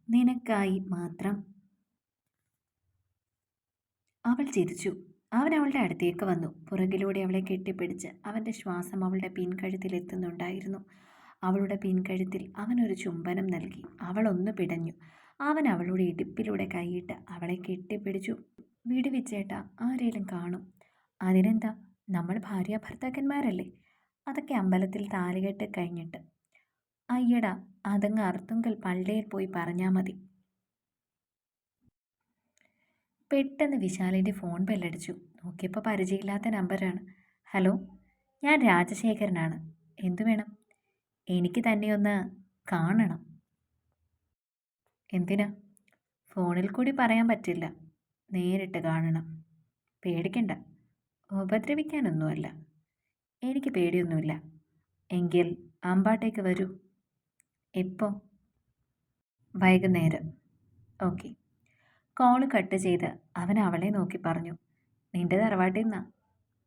നിനക്കായി മാത്രം. അവൾ ചിരിച്ചു. അവൻ അവളുടെ അടുത്തേക്ക് വന്നു. പുറകിലൂടെ അവളെ കെട്ടിപ്പിടിച്ച് അവൻ്റെ ശ്വാസം അവളുടെ പിൻകഴുത്തിലെത്തുന്നുണ്ടായിരുന്നു. അവളുടെ പിൻകഴുത്തിൽ അവനൊരു ചുംബനം നൽകി. അവൾ ഒന്ന് പിടഞ്ഞു. അവൻ അവളുടെ ഇടുപ്പിലൂടെ കൈയിട്ട് അവളെ കെട്ടിപ്പിടിച്ചു. വിടുവിച്ചേട്ടാ, ആരേലും കാണും. അതിനെന്താ, നമ്മൾ ഭാര്യാഭർത്താക്കന്മാരല്ലേ. അതൊക്കെ അമ്പലത്തിൽ താലികെട്ട് കഴിഞ്ഞിട്ട്. അയ്യടാ, അതങ്ങ് അർത്തുങ്കൽ പള്ളിയിൽ പോയി പറഞ്ഞാൽ മതി. പെട്ടെന്ന് വിശാലിൻ്റെ ഫോൺ ബെല്ലടിച്ചു. നോക്കിയപ്പോൾ പരിചയമില്ലാത്ത നമ്പറാണ്. ഹലോ, ഞാൻ രാജശേഖരനാണ്. എന്തു വേണം? എനിക്ക് തന്നെ ഒന്ന് കാണണം. എന്തിനാ? ഫോണിൽ കൂടി പറയാൻ പറ്റില്ല, നേരിട്ട് കാണണം. പേടിക്കണ്ട, ഉപദ്രവിക്കാനൊന്നുമല്ല. എനിക്ക് പേടിയൊന്നുമില്ല. എങ്കിൽ അമ്പാട്ടേക്ക് വരൂ. എപ്പോൾ? വൈകുന്നേരം. ഓക്കെ. കോള് കട്ട് ചെയ്ത് അവൻ അവളെ നോക്കി പറഞ്ഞു, നിന്റെ തറവാട്ടിൽ നിന്നാ.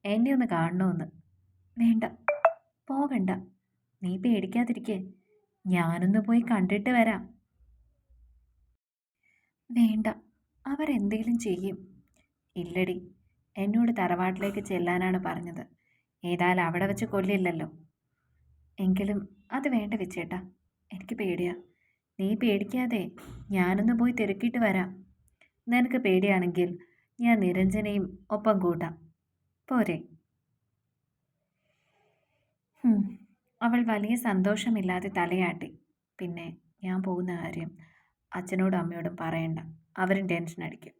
എന്നെ ഒന്ന് കാണണമെന്ന്. വേണ്ട, പോകണ്ട. നീ പേടിക്കാതിരിക്കേ, ഞാനൊന്ന് പോയി കണ്ടിട്ട് വരാം. വേണ്ട, അവരെന്തെങ്കിലും ചെയ്യും. ഇല്ലടി, എന്നോട് തറവാട്ടിലേക്ക് ചെല്ലാനാണ് പറഞ്ഞത്. ഏതായാലും അവിടെ വെച്ച് കൊല്ലില്ലല്ലോ. എങ്കിലും അത് വേണ്ട വെച്ചേട്ടാ, എനിക്ക് പേടിയാ. നീ പേടിക്കാതെ ഞാനൊന്ന് പോയി തിരക്കിയിട്ട് വരാം. നിനക്ക് പേടിയാണെങ്കിൽ ഞാൻ നിരഞ്ജനയും ഒപ്പം കൂട്ടാം, പോരെ? അവൾ വലിയ സന്തോഷമില്ലാതെ തലയാട്ടി. പിന്നെ ഞാൻ പോകുന്ന കാര്യം അച്ഛനോടും അമ്മയോടും പറയണ്ട, അവരും ടെൻഷൻ അടിക്കും.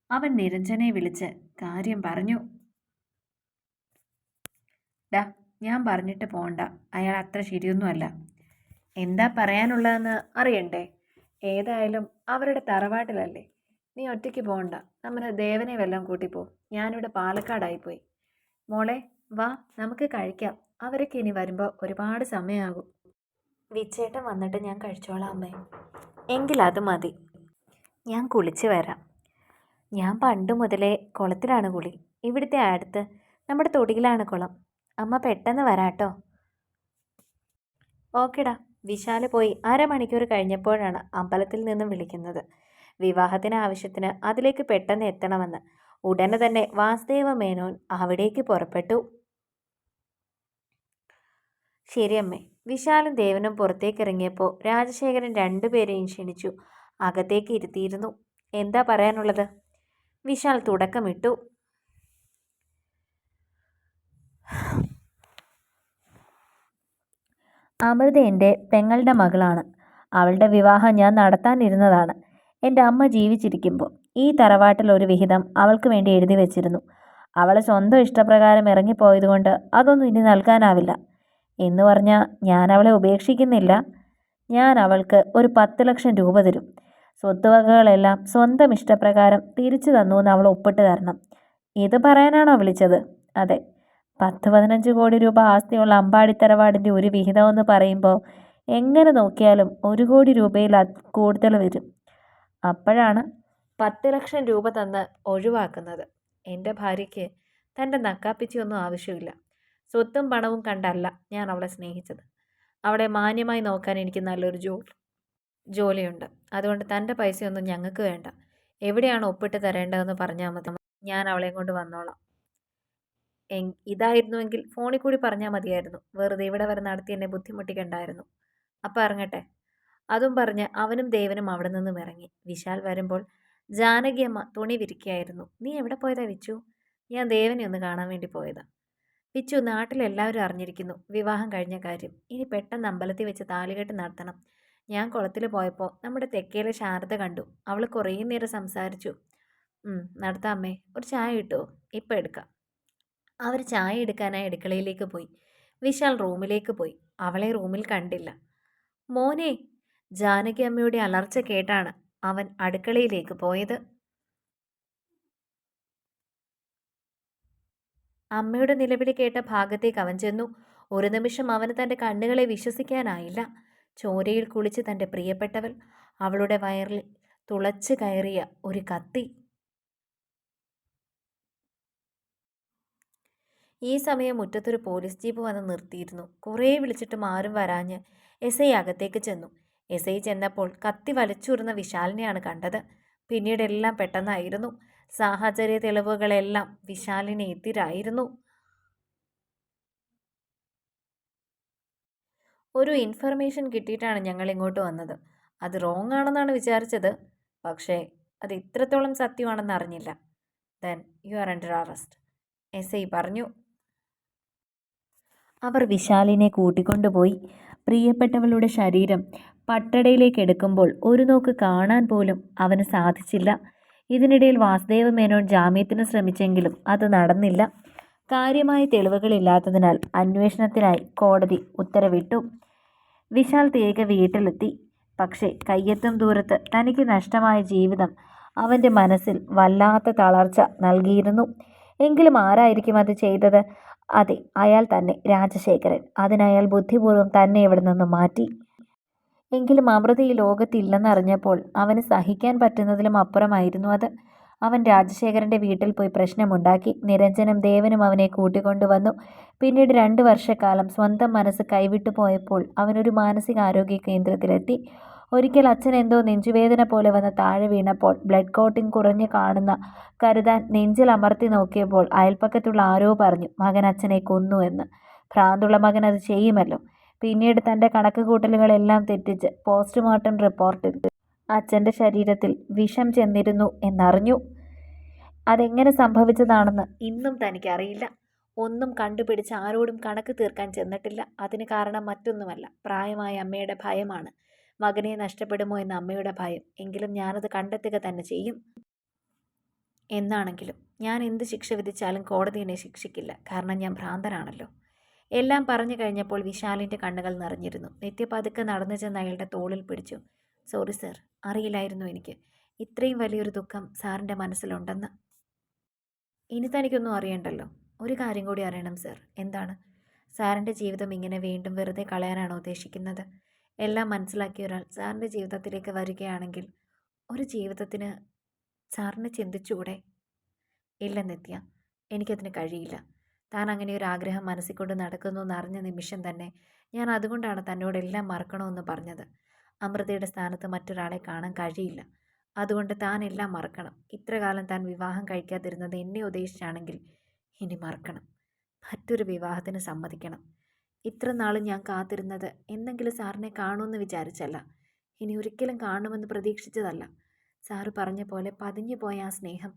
അവൻ നിരഞ്ജനെ വിളിച്ച് കാര്യം പറഞ്ഞു. ഡാ, ഞാൻ പറഞ്ഞിട്ട് പോണ്ട, അയാൾ അത്ര ശരിയൊന്നുമല്ല. എന്താ പറയാനുള്ളതെന്ന് അറിയണ്ടേ? ഏതായാലും അവരുടെ തറവാട്ടിലല്ലേ. നീ ഒറ്റയ്ക്ക് പോകണ്ട, നമ്മുടെ ദേവനെ വല്ലതും കൂട്ടിപ്പോ. ഞാനിവിടെ പാലക്കാടായിപ്പോയി. മോളെ വാ, നമുക്ക് കഴിക്കാം. അവരൊക്കെ ഇനി വരുമ്പോൾ ഒരുപാട് സമയമാകും. വിച്ചേട്ടൻ വന്നിട്ട് ഞാൻ കഴിച്ചോളാം അമ്മേ. എങ്കിൽ അത് മതി, ഞാൻ കുളിച്ച് വരാം. ഞാൻ പണ്ട് മുതലേ കുളത്തിലാണ് കുളി. ഇവിടുത്തെ അടുത്ത് നമ്മുടെ തൊടിയിലാണ് കുളം. അമ്മ പെട്ടെന്ന് വരാട്ടോ. ഓക്കെടാ. വിശാല് പോയി അരമണിക്കൂർ കഴിഞ്ഞപ്പോഴാണ് അമ്പലത്തിൽ നിന്നും വിളിക്കുന്നത്. വിവാഹത്തിന് ആവശ്യത്തിന് അതിലേക്ക് പെട്ടെന്ന് എത്തണമെന്ന്. ഉടനെ തന്നെ വാസുദേവ മേനോൻ അവിടേക്ക് പുറപ്പെട്ടു. ശരിയമ്മേ. വിശാലും ദേവനും പുറത്തേക്ക് ഇറങ്ങിയപ്പോൾ രാജശേഖരൻ രണ്ടുപേരെയും ക്ഷണിച്ചു അകത്തേക്ക് ഇരുത്തിയിരുന്നു. എന്താ പറയാനുള്ളത്? വിശാൽ തുടക്കമിട്ടു. അമൃത എൻ്റെ പെങ്ങളുടെ മകളാണ്. അവളുടെ വിവാഹം ഞാൻ നടത്താനിരുന്നതാണ്. എൻ്റെ അമ്മ ജീവിച്ചിരിക്കുമ്പോൾ ഈ തറവാട്ടിൽ ഒരു വിഹിതം അവൾക്ക് വേണ്ടി എഴുതി വെച്ചിരുന്നു. അവൾ സ്വന്തം ഇഷ്ടപ്രകാരം ഇറങ്ങിപ്പോയതുകൊണ്ട് അതൊന്നും ഇനി നൽകാനാവില്ല. എന്ന് പറഞ്ഞാൽ ഞാൻ അവളെ ഉപേക്ഷിക്കുന്നില്ല. ഞാൻ അവൾക്ക് ഒരു 10 ലക്ഷം രൂപ തരും. സ്വത്തുവകകളെല്ലാം സ്വന്തം ഇഷ്ടപ്രകാരം തിരിച്ചു തന്നു എന്ന് അവൾ ഒപ്പിട്ട് തരണം. ഇത് പറയാനാണോ വിളിച്ചത്? അതെ. 10-15 കോടി രൂപ ആസ്തിയുള്ള അമ്പാടി തറവാടിൻ്റെ ഒരു വിഹിതമെന്ന് പറയുമ്പോൾ എങ്ങനെ നോക്കിയാലും 1 കോടി രൂപയിൽ കൂടുതൽ വരും. അപ്പോഴാണ് 10 ലക്ഷം രൂപ തന്ന് ഒഴിവാക്കുന്നത്. എൻ്റെ ഭാര്യയ്ക്ക് തൻ്റെ നക്കാപ്പിച്ചിയൊന്നും ആവശ്യമില്ല. സ്വത്തും പണവും കണ്ടല്ല ഞാൻ അവളെ സ്നേഹിച്ചത്. അവളെ മാന്യമായി നോക്കാൻ എനിക്ക് നല്ലൊരു ജോലിയുണ്ട്. അതുകൊണ്ട് തൻ്റെ പൈസയൊന്നും ഞങ്ങൾക്ക് വേണ്ട. എവിടെയാണ് ഒപ്പിട്ട് തരേണ്ടതെന്ന് പറഞ്ഞാൽ മതി, ഞാൻ അവളെ കൊണ്ട് വന്നോളാം. ഇതായിരുന്നുവെങ്കിൽ ഫോണിൽ കൂടി പറഞ്ഞാൽ മതിയായിരുന്നു. വെറുതെ ഇവിടെ വരെ നടത്തി എന്നെ ബുദ്ധിമുട്ടിക്കണ്ടായിരുന്നു. അപ്പം ഇറങ്ങട്ടെ. അതും പറഞ്ഞ് അവനും ദേവനും അവിടെ നിന്നും ഇറങ്ങി. വിശാൽ വരുമ്പോൾ ജാനകിയമ്മ തുണി വിരിക്കുകയായിരുന്നു. നീ എവിടെ പോയതാ വിച്ചു? ഞാൻ ദേവനെ ഒന്ന് കാണാൻ വേണ്ടി പോയതാ. വിച്ചു, നാട്ടിലെല്ലാവരും അറിഞ്ഞിരിക്കുന്നു വിവാഹം കഴിഞ്ഞ കാര്യം. ഇനി പെട്ടെന്ന് അമ്പലത്തിൽ വെച്ച് താലികെട്ട് നടത്തണം. ഞാൻ കുളത്തിൽ പോയപ്പോൾ നമ്മുടെ തെക്കേലെ ശാരദ കണ്ടു. അവൾ കുറേ നേരം സംസാരിച്ചു. നടത്താം അമ്മേ. ഒരു ചായ കിട്ടുമോ? ഇപ്പം എടുക്കാം. അവർ ചായ എടുക്കാനായി അടുക്കളയിലേക്ക് പോയി. വിശാൽ റൂമിലേക്ക് പോയി. അവളെ റൂമിൽ കണ്ടില്ല. മോനെ! ജാനകി അമ്മയുടെ അലർച്ച കേട്ടാണ് അവൻ അടുക്കളയിലേക്ക് പോയത്. അമ്മയുടെ നിലവിളി കേട്ട ഭാഗത്തേക്ക് അവൻ ചെന്നു. ഒരു നിമിഷം അവന് തൻ്റെ കണ്ണുകളെ വിശ്വസിക്കാനായില്ല. ചോരയിൽ കുളിച്ച് തൻ്റെ പ്രിയപ്പെട്ടവൾ, അവളുടെ വയറിൽ തുളച്ചു കയറിയ ഒരു കത്തി. ഈ സമയം മുറ്റത്തൊരു പോലീസ് ജീപ്പ് വന്ന് നിർത്തിയിരുന്നു. കുറേ വിളിച്ചിട്ടും ആരും വരാഞ്ഞ് SI അകത്തേക്ക് ചെന്നു. എസ് ഐ ചെന്നപ്പോൾ കത്തി വലിച്ചൂരുന്ന വിശാലിനെയാണ് കണ്ടത്. പിന്നീട് എല്ലാം പെട്ടെന്നായിരുന്നു. സാഹചര്യ തെളിവുകളെല്ലാം വിശാലിന് എതിരായിരുന്നു. ഒരു ഇൻഫർമേഷൻ കിട്ടിയിട്ടാണ് ഞങ്ങൾ ഇങ്ങോട്ട് വന്നത്. അത് റോങ് ആണെന്നാണ് വിചാരിച്ചത്. പക്ഷേ അത് ഇത്രത്തോളം സത്യമാണെന്ന് അറിഞ്ഞില്ല. Then you are under arrest, S I പറഞ്ഞു. അവർ വിശാലിനെ കൂട്ടിക്കൊണ്ടുപോയി. പ്രിയപ്പെട്ടവളുടെ ശരീരം പട്ടടയിലേക്ക് എടുക്കുമ്പോൾ ഒരു നോക്ക് കാണാൻ പോലും അവന് സാധിച്ചില്ല. ഇതിനിടയിൽ വാസുദേവ മേനോൻ ജാമ്യത്തിന് ശ്രമിച്ചെങ്കിലും അത് നടന്നില്ല. കാര്യമായ തെളിവുകളില്ലാത്തതിനാൽ അന്വേഷണത്തിനായി കോടതി ഉത്തരവിട്ടു. വിശാൽ തിരികെ വീട്ടിലെത്തി. പക്ഷേ കയ്യെത്തും ദൂരത്ത് തനിക്ക് നഷ്ടമായ ജീവിതം അവൻ്റെ മനസ്സിൽ വല്ലാത്ത തളർച്ച നൽകിയിരുന്നു. എങ്കിലും ആരായിരിക്കും അത് ചെയ്തത്? അതെ, അയാൾ തന്നെ, രാജശേഖരൻ. അതിനയാൾ ബുദ്ധിപൂർവ്വം തന്നെ ഇവിടെ നിന്ന് മാറ്റി. എങ്കിലും അമൃത ഈ ലോകത്തില്ലെന്നറിഞ്ഞപ്പോൾ അവന് സഹിക്കാൻ പറ്റുന്നതിലും അപ്പുറമായിരുന്നു അത്. അവൻ രാജശേഖരൻ്റെ വീട്ടിൽ പോയി പ്രശ്നമുണ്ടാക്കി. നിരഞ്ജനും ദേവനും അവനെ കൂട്ടിക്കൊണ്ടുവന്നു. പിന്നീട് 2 വർഷക്കാലം സ്വന്തം മനസ്സ് കൈവിട്ടു പോയപ്പോൾ അവനൊരു മാനസികാരോഗ്യ കേന്ദ്രത്തിലെത്തി. ഒരിക്കൽ അച്ഛൻ എന്തോ നെഞ്ചുവേദന പോലെ വന്ന് താഴെ വീണപ്പോൾ ബ്ലഡ് കോട്ടിംഗ് കുറഞ്ഞു കാണുന്ന കരുതാൻ നെഞ്ചിൽ അമർത്തി നോക്കിയപ്പോൾ അയൽപ്പക്കത്തുള്ള ആരോ പറഞ്ഞു മകൻ അച്ഛനെ കൊന്നു എന്ന്. ഭ്രാന്തുള്ള മകൻ അത് ചെയ്യുമല്ലോ. പിന്നീട് തൻ്റെ കണക്കുകൂട്ടലുകളെല്ലാം തെറ്റിച്ച് പോസ്റ്റ്മോർട്ടം റിപ്പോർട്ടിൽ അച്ഛൻ്റെ ശരീരത്തിൽ വിഷം ചെന്നിരുന്നു എന്നറിഞ്ഞു. അതെങ്ങനെ സംഭവിച്ചതാണെന്ന് ഇന്നും തനിക്കറിയില്ല. ഒന്നും കണ്ടുപിടിച്ച് ആരോടും കണക്ക് തീർക്കാൻ ചെന്നിട്ടില്ല. അതിന് കാരണം മറ്റൊന്നുമല്ല, പ്രായമായ അമ്മയുടെ ഭയമാണ്. മകനെ നഷ്ടപ്പെടുമോ എന്ന അമ്മയുടെ ഭയം. എങ്കിലും ഞാനത് കണ്ടെത്തുക തന്നെ ചെയ്യും. എന്നാണെങ്കിലും ഞാൻ എന്ത് ശിക്ഷ വിധിച്ചാലും കോടതി എന്നെ ശിക്ഷിക്കില്ല. കാരണം ഞാൻ ഭ്രാന്തനാണല്ലോ. എല്ലാം പറഞ്ഞു കഴിഞ്ഞപ്പോൾ വിശാലിൻ്റെ കണ്ണുകൾ നിറഞ്ഞിരുന്നു. നിത്യ പതുക്കെ നടന്നു ചെന്ന് അയാളുടെ തോളിൽ പിടിച്ചു. സോറി സർ, അറിയില്ലായിരുന്നു എനിക്ക് ഇത്രയും വലിയൊരു ദുഃഖം സാറിൻ്റെ മനസ്സിലുണ്ടെന്ന്. ഇനി തനിക്കൊന്നും അറിയണ്ടല്ലോ. ഒരു കാര്യം കൂടി അറിയണം സർ. എന്താണ്? സാറിൻ്റെ ജീവിതം ഇങ്ങനെ വീണ്ടും വെറുതെ കളയാനാണോ ഉദ്ദേശിക്കുന്നത്? എല്ലാം മനസ്സിലാക്കിയ ഒരാൾ സാറിൻ്റെ ജീവിതത്തിലേക്ക് വരികയാണെങ്കിൽ ഒരു ജീവിതത്തിന് സാറിന് ചിന്തിച്ചുകൂടെ? ഇല്ല നിത്യ, എനിക്കതിന് കഴിയില്ല. താൻ അങ്ങനെ ഒരു ആഗ്രഹം മനസ്സിൽ കൊണ്ട് നടക്കുന്നു എന്നറിഞ്ഞ നിമിഷം തന്നെ ഞാൻ അതുകൊണ്ടാണ് തന്നോടെല്ലാം മറക്കണമെന്ന് പറഞ്ഞത്. അമൃതയുടെ സ്ഥാനത്ത് മറ്റൊരാളെ കാണാൻ കഴിയില്ല. അതുകൊണ്ട് താൻ എല്ലാം മറക്കണം. ഇത്രകാലം താൻ വിവാഹം കഴിക്കാതിരുന്നത് എന്നെ ഉദ്ദേശിച്ചാണെങ്കിൽ ഇനി മറക്കണം. മറ്റൊരു വിവാഹത്തിന് സമ്മതിക്കണം. ഇത്ര നാളും ഞാൻ കാത്തിരുന്നത് എന്തെങ്കിലും സാറിനെ കാണുമെന്ന് വിചാരിച്ചല്ല, ഇനി ഒരിക്കലും കാണുമെന്ന് പ്രതീക്ഷിച്ചതല്ല. സാറ് പറഞ്ഞ പോലെ പതിഞ്ഞു പോയ ആ സ്നേഹം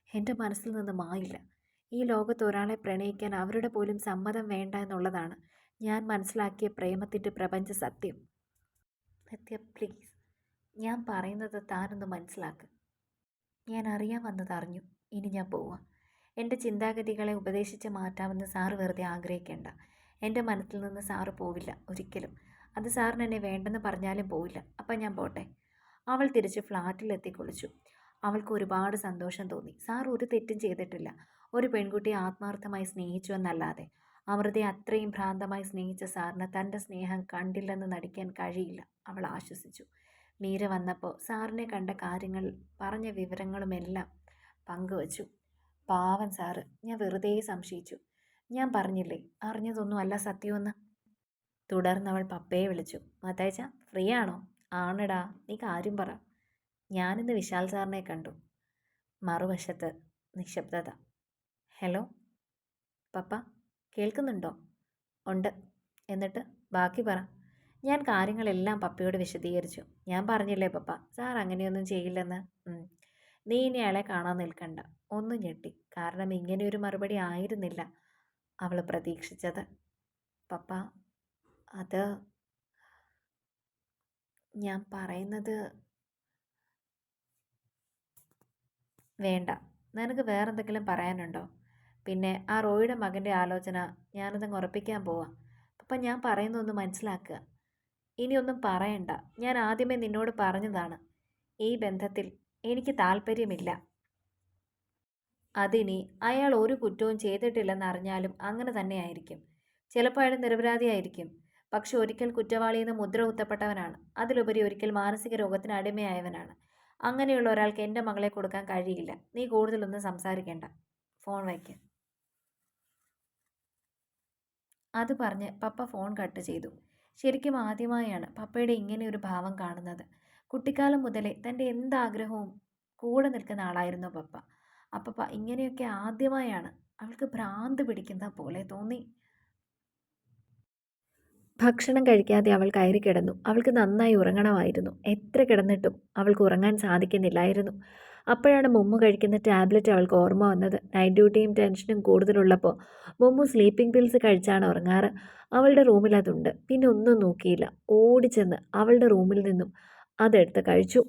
എൻ്റെ മനസ്സിൽ നിന്ന് മായില്ല. ഈ ലോകത്ത് ഒരാളെ പ്രണയിക്കാൻ അവരുടെ പോലും സമ്മതം വേണ്ട എന്നുള്ളതാണ് ഞാൻ മനസ്സിലാക്കിയ പ്രേമത്തിൻ്റെ പ്രപഞ്ച സത്യം. നിത്യ പ്ലീസ്, ഞാൻ പറയുന്നത് താനൊന്ന് മനസ്സിലാക്ക്. ഞാൻ അറിയാൻ വന്നത് അറിഞ്ഞു. ഇനി ഞാൻ പോവാം. എൻ്റെ ചിന്താഗതികളെ ഉപദേശിച്ച് മാറ്റാമെന്ന് സാറ് വെറുതെ ആഗ്രഹിക്കേണ്ട. എൻ്റെ മനസ്സിൽ നിന്ന് സാറ് പോവില്ല ഒരിക്കലും. അത് സാറിന് എന്നെ വേണ്ടെന്ന് പറഞ്ഞാലും പോവില്ല. അപ്പം ഞാൻ പോട്ടെ. അവൾ തിരിച്ച് ഫ്ലാറ്റിലെത്തി കുളിച്ചു. അവൾക്ക് ഒരുപാട് സന്തോഷം തോന്നി. സാർ ഒരു തെറ്റും ചെയ്തിട്ടില്ല. ഒരു പെൺകുട്ടിയെ ആത്മാർത്ഥമായി സ്നേഹിച്ചു എന്നല്ലാതെ. അമൃതയെ അത്രയും ഭ്രാന്തമായി സ്നേഹിച്ച സാറിന് തൻ്റെ സ്നേഹം കണ്ടില്ലെന്ന് നടിക്കാൻ കഴിയില്ല, അവൾ ആശ്വസിച്ചു. മീര വന്നപ്പോൾ സാറിനെ കണ്ട കാര്യങ്ങൾ പറഞ്ഞ വിവരങ്ങളുമെല്ലാം പങ്കുവച്ചു. പാവം സാറ്, ഞാൻ വെറുതെ സംശയിച്ചു. ഞാൻ പറഞ്ഞില്ലേ അറിഞ്ഞതൊന്നും അല്ല സത്യമെന്ന്. തുടർന്നവൾ പപ്പയെ വിളിച്ചു. മത്തായിച്ച ഫ്രീ ആണോ? ആണെടാ, നീ കാര്യം പറ. ഞാനിന്ന് വിശാൽ സാറിനെ കണ്ടു. മറുവശത്ത് നിശബ്ദത. ഹലോ പപ്പ, കേൾക്കുന്നുണ്ടോ? ഉണ്ട്. എന്നിട്ട് ബാക്കി പറ. ഞാൻ കാര്യങ്ങളെല്ലാം പപ്പയോട് വിശദീകരിച്ചു. ഞാൻ പറഞ്ഞില്ലേ പപ്പ, സാർ അങ്ങനെയൊന്നും ചെയ്യില്ലെന്ന്. നീ ഇനി അയാളെ കാണാൻ നിൽക്കണ്ട. ഒന്നും ഞെട്ടി. കാരണം ഇങ്ങനെയൊരു മറുപടി ആയിരുന്നില്ല അവൾ പ്രതീക്ഷിച്ചത്. പപ്പ, അത് ഞാൻ പറയുന്നത് വേണ്ട. നിനക്ക് വേറെന്തെങ്കിലും പറയാനുണ്ടോ? പിന്നെ ആ റോയിയുടെ മകൻ്റെ ആലോചന ഞാനതങ്ങ് ഉറപ്പിക്കാൻ പോവാം. അപ്പം ഞാൻ പറയുന്നതൊന്ന് മനസ്സിലാക്കുക. ഇനിയൊന്നും പറയണ്ട. ഞാൻ ആദ്യമേ നിന്നോട് പറഞ്ഞതാണ്, ഈ ബന്ധത്തിൽ എനിക്ക് താല്പര്യമില്ല. അതിനി അയാൾ ഒരു കുറ്റവും ചെയ്തിട്ടില്ലെന്ന് അറിഞ്ഞാലും അങ്ങനെ തന്നെയായിരിക്കും. ചിലപ്പോൾ അയാൾ നിരപരാധിയായിരിക്കും. പക്ഷെ ഒരിക്കൽ കുറ്റവാളിയെന്ന് മുദ്ര കുത്തപ്പെട്ടവനാണ്. അതിലുപരി ഒരിക്കൽ മാനസിക രോഗത്തിന് അടിമയായവനാണ്. അങ്ങനെയുള്ള ഒരാൾക്ക് എൻ്റെ മകളെ കൊടുക്കാൻ കഴിയില്ല. നീ കൂടുതലൊന്നും സംസാരിക്കേണ്ട. ഫോൺ വയ്ക്ക്. അത് പറഞ്ഞ് പപ്പ ഫോൺ കട്ട് ചെയ്തു. ശരിക്കും ആദ്യമായാണ് പപ്പയുടെ ഇങ്ങനെ ഒരു ഭാവം കാണുന്നത്. കുട്ടിക്കാലം മുതലേ തൻ്റെ എന്താഗ്രഹവും കൂടെ നിൽക്കുന്ന ആളായിരുന്നു പപ്പ. അപ്പപ്പ ഇങ്ങനെയൊക്കെ ആദ്യമായാണ്. അവൾക്ക് ഭ്രാന്ത് പിടിക്കുന്ന പോലെ തോന്നി. ഭക്ഷണം കഴിക്കാതെ അവൾ കയറി കിടന്നു. അവൾക്ക് നന്നായി ഉറങ്ങണമായിരുന്നു. എത്ര കിടന്നിട്ടും അവൾക്ക് ഉറങ്ങാൻ സാധിക്കുന്നില്ലായിരുന്നു. അപ്പോഴാണ് മുമ്മു കഴിക്കുന്ന ടാബ്ലറ്റ് അവൾക്ക് ഓർമ്മ വന്നത്. നൈറ്റ് ഡ്യൂട്ടിയും ടെൻഷനും കൂടുതലുള്ളപ്പോൾ മുമ്മു സ്ലീപ്പിംഗ് പിൽസ് കഴിച്ചാണ് ഉറങ്ങാറ്. അവളുടെ റൂമിൽ അതുണ്ട്. പിന്നെ ഒന്നും നോക്കിയില്ല. ഓടിച്ചെന്ന് അവളുടെ റൂമിൽ നിന്നും അതെടുത്ത് കഴിച്ചു.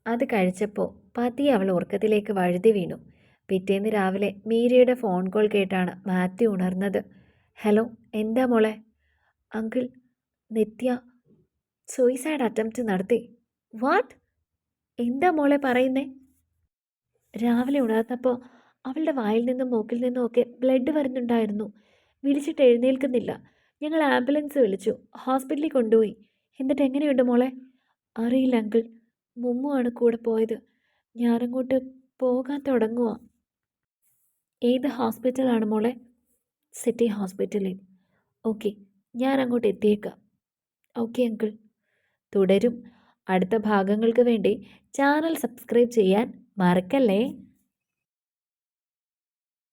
അത് കഴിച്ചപ്പോൾ പതിയെ അവൾ ഉറക്കത്തിലേക്ക് വഴുതി വീണു. പിറ്റേന്ന് രാവിലെ മീരയുടെ ഫോൺ കോൾ കേട്ടാണ് മാത്യു ഉണർന്നത്. ഹലോ, എന്താ മോളെ? അങ്കിൾ, നിത്യ സൂയിസൈഡ് അറ്റംപ്റ്റ് നടത്തി. വാട്ട്? എന്താ മോളെ പറയുന്നേ? രാവിലെ ഉണർന്നപ്പോൾ അവളുടെ വായിൽ നിന്നും മൂക്കിൽ നിന്നും ഒക്കെ ബ്ലഡ് വരുന്നുണ്ടായിരുന്നു. വിളിച്ചിട്ട് എഴുന്നേൽക്കുന്നില്ല. ഞങ്ങൾ ആംബുലൻസ് വിളിച്ചു, ഹോസ്പിറ്റലിൽ കൊണ്ടുപോയി. എന്നിട്ട് എങ്ങനെയുണ്ട് മോളെ? അറിയില്ല അങ്കിൾ, മുമ്മു ആണ് കൂടെ പോയത്. ഞാനങ്ങോട്ട് പോകാൻ തുടങ്ങുക. ഏത് ഹോസ്പിറ്റലാണ് മോളെ? സിറ്റി ഹോസ്പിറ്റലിൽ. ഓക്കെ, ഞാൻ അങ്ങോട്ട് എത്തിയേക്കാം. Okay uncle. തുടരും. അടുത്ത ഭാഗങ്ങൾക്ക് വേണ്ടി ചാനൽ സബ്സ്ക്രൈബ് ചെയ്യാൻ മറക്കല്ലേ.